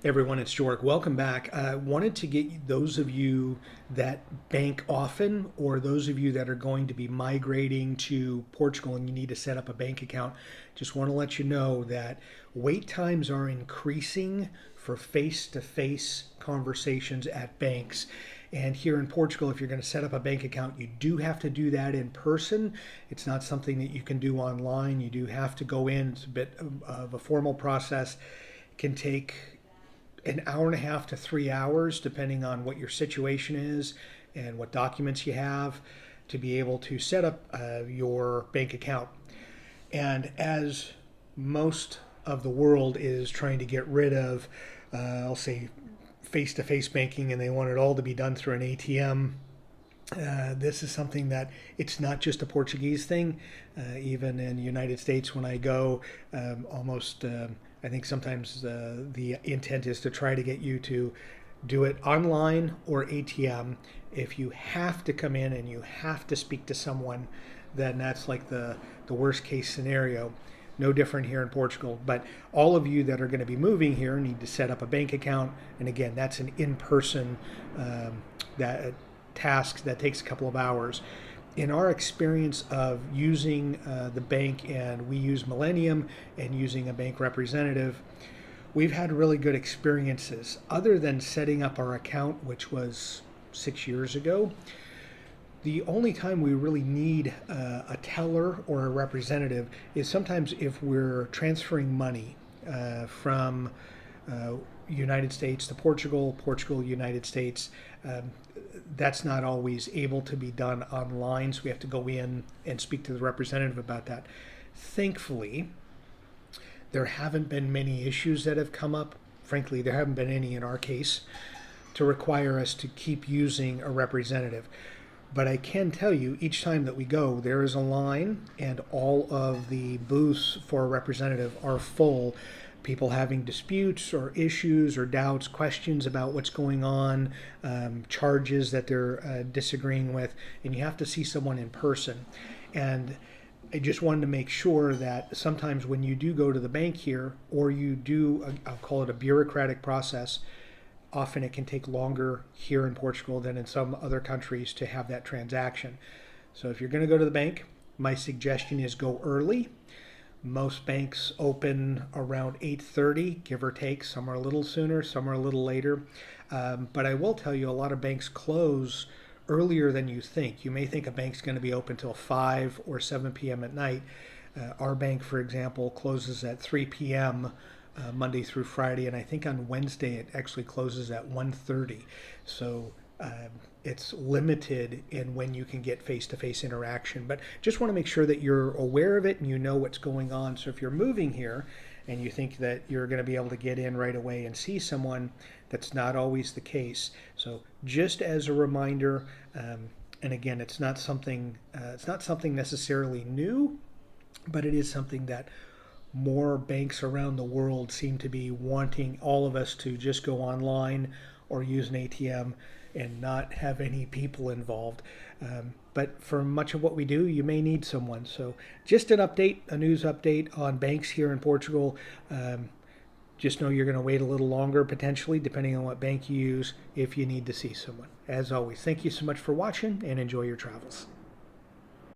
Everyone, it's Jorg. Welcome back. I wanted to get those of you that bank often, or those of you that are going to be migrating to Portugal and you need to set up a bank account, just want to let you know that wait times are increasing for face to face conversations at banks. And here in Portugal, if you're going to set up a bank account, you do have to do that in person. It's not something that you can do online. You do have to go in. It's a bit of a formal process. It can take an hour and a half to 3 hours, depending on what your situation is and what documents you have, to be able to set up your bank account. And as most of the world is trying to get rid of, I'll say, face to face banking, and they want it all to be done through an ATM. This is something that it's not just a Portuguese thing. Even in the United States, when I go, I think sometimes the intent is to try to get you to do it online or ATM. If you have to come in and you have to speak to someone, then that's like the worst case scenario. No different here in Portugal. But all of you that are going to be moving here need to set up a bank account. And again, that's an in-person that task that takes a couple of hours. In our experience of using the bank, and we use Millennium and using a bank representative, we've had really good experiences. Other than setting up our account, which was 6 years ago, the only time we really need a teller or a representative is sometimes if we're transferring money from United States to Portugal, Portugal, United States. That's not always able to be done online, so we have to go in and speak to the representative about that. Thankfully, there haven't been many issues that have come up. Frankly, there haven't been any in our case to require us to keep using a representative. But I can tell you, each time that we go, there is a line, and all of the booths for a representative are full. People having disputes or issues or doubts, questions about what's going on, charges that they're disagreeing with, and you have to see someone in person. And I just wanted to make sure that sometimes when you do go to the bank here, or you do, I'll call it a bureaucratic process, often it can take longer here in Portugal than in some other countries to have that transaction. So if you're going to go to the bank, my suggestion is go early. Most banks open around 8:30, give or take. Some are a little sooner, some are a little later. But I will tell you, a lot of banks close earlier than you think. You may think a bank's going to be open till 5 or 7 p.m. at night. Our bank, for example, closes at 3 p.m. Monday through Friday, and I think on Wednesday it actually closes at 1:30. So it's limited in when you can get face-to-face interaction. But just want to make sure that you're aware of it and you know what's going on. So if you're moving here and you think that you're going to be able to get in right away and see someone, that's not always the case. So just as a reminder, and again, it's not something necessarily new, but it is something that more banks around the world seem to be wanting all of us to just go online or use an ATM and not have any people involved. But for much of what we do, you may need someone. So just an update, a news update on banks here in Portugal. Just know you're going to wait a little longer potentially, depending on what bank you use, if you need to see someone. As always, thank you so much for watching and enjoy your travels.